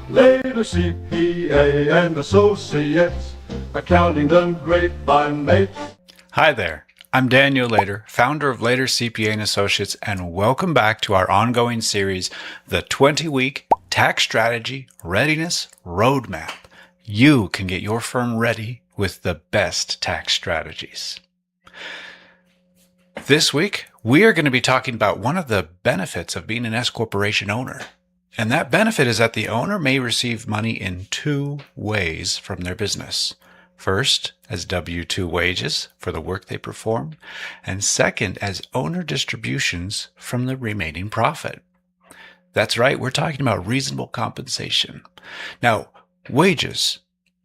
Later CPA and Associates, accounting the grapevine mates. Hi there, I'm Daniel Later, founder of Later CPA and Associates, and welcome back to our ongoing series, the 20-week Tax Strategy Readiness Roadmap. You can get your firm ready with the best tax strategies. This week, we are going to be talking about one of the benefits of being an S corporation owner. And that benefit is that the owner may receive money in two ways from their business. First, as W-2 wages for the work they perform, and second, as owner distributions from the remaining profit. That's right, we're talking about reasonable compensation. Now, wages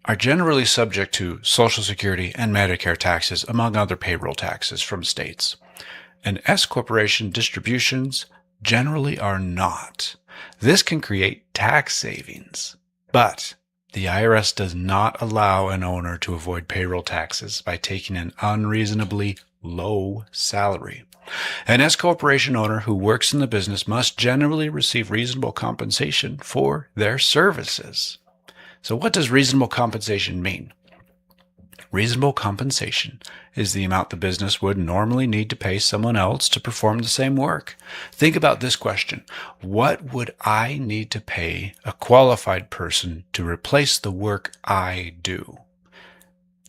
are generally subject to Social Security and Medicare taxes, among other payroll taxes from states. And S corporation distributions generally are not. This can create tax savings, but the IRS does not allow an owner to avoid payroll taxes by taking an unreasonably low salary. An S corporation owner who works in the business must generally receive reasonable compensation for their services. So what does reasonable compensation mean? Reasonable compensation is the amount the business would normally need to pay someone else to perform the same work. Think about this question. What would I need to pay a qualified person to replace the work I do?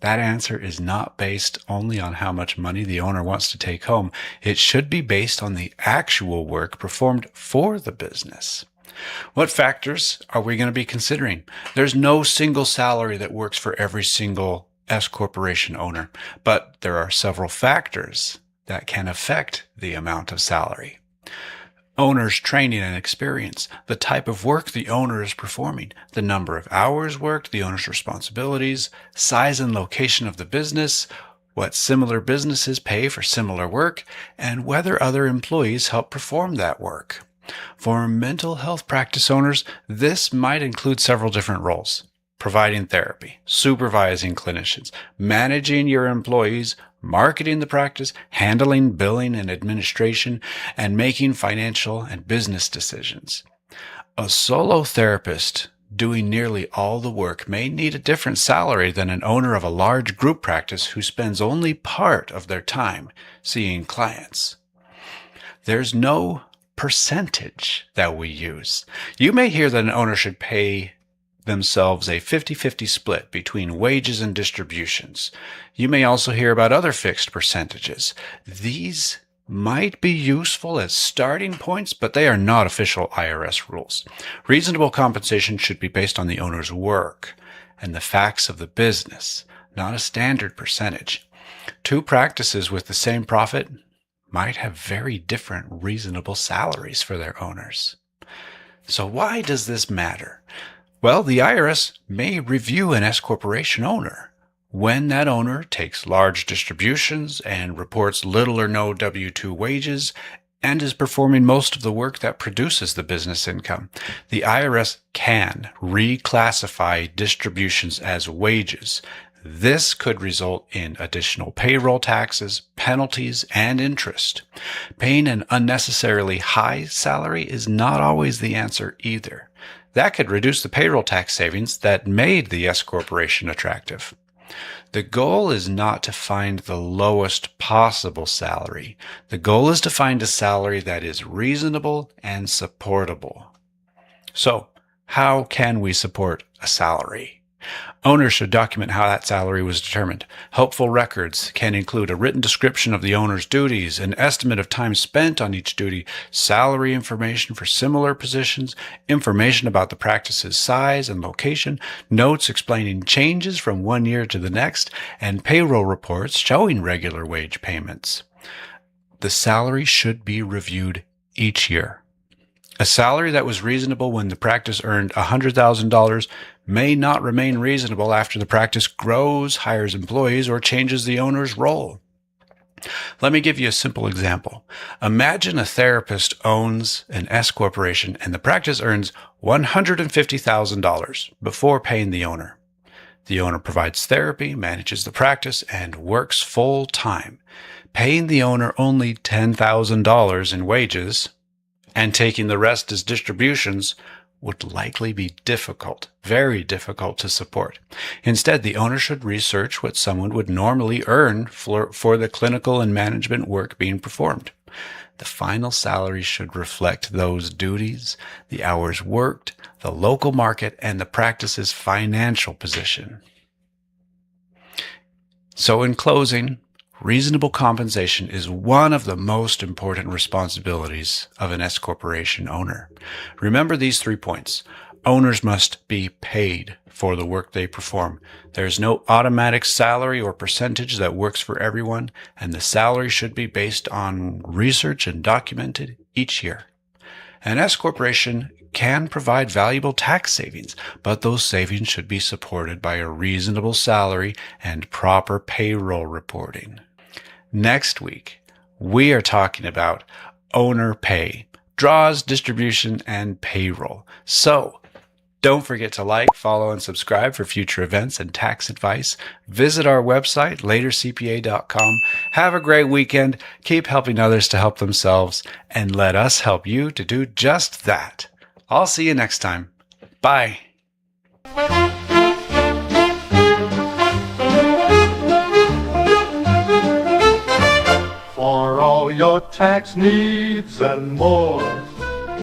That answer is not based only on how much money the owner wants to take home. It should be based on the actual work performed for the business. What factors are we going to be considering? There's no single salary that works for every single S corporation owner, but there are several factors that can affect the amount of salary. Owner's training and experience, the type of work the owner is performing, the number of hours worked, the owner's responsibilities, size and location of the business, what similar businesses pay for similar work, and whether other employees help perform that work. For mental health practice owners, this might include several different roles: providing therapy, supervising clinicians, managing your employees, marketing the practice, handling billing and administration, and making financial and business decisions. A solo therapist doing nearly all the work may need a different salary than an owner of a large group practice who spends only part of their time seeing clients. There's no percentage that we use. You may hear that an owner should pay themselves a 50-50 split between wages and distributions. You may also hear about other fixed percentages. These might be useful as starting points, but they are not official IRS rules. Reasonable compensation should be based on the owner's work and the facts of the business, not a standard percentage. Two practices with the same profit might have very different reasonable salaries for their owners. So why does this matter? Well, the IRS may review an S corporation owner when that owner takes large distributions and reports little or no W-2 wages and is performing most of the work that produces the business income. The IRS can reclassify distributions as wages. This could result in additional payroll taxes, penalties, and interest. Paying an unnecessarily high salary is not always the answer either. That could reduce the payroll tax savings that made the S corporation attractive. The goal is not to find the lowest possible salary. The goal is to find a salary that is reasonable and supportable. So, how can we support a salary? Owners should document how that salary was determined. Helpful records can include a written description of the owner's duties, an estimate of time spent on each duty, salary information for similar positions, information about the practice's size and location, notes explaining changes from one year to the next, and payroll reports showing regular wage payments. The salary should be reviewed each year. A salary that was reasonable when the practice earned $100,000 may not remain reasonable after the practice grows, hires employees, or changes the owner's role. Let me give you a simple example. Imagine a therapist owns an S corporation and the practice earns $150,000 before paying the owner. The owner provides therapy, manages the practice, and works full time, paying the owner only $10,000 in wages and taking the rest as distributions would likely be difficult, very difficult to support. Instead, the owner should research what someone would normally earn for the clinical and management work being performed. The final salary should reflect those duties, the hours worked, the local market, and the practice's financial position. So in closing, reasonable compensation is one of the most important responsibilities of an S corporation owner. Remember these 3 points. Owners must be paid for the work they perform. There is no automatic salary or percentage that works for everyone, and the salary should be based on research and documented each year. An S corporation can provide valuable tax savings, but those savings should be supported by a reasonable salary and proper payroll reporting. Next week, we are talking about owner pay, draws, distribution, and payroll. So, don't forget to like, follow, and subscribe for future events and tax advice. Visit our website, latercpa.com. Have a great weekend. Keep helping others to help themselves, and let us help you to do just that. I'll see you next time. Bye. For all your tax needs and more,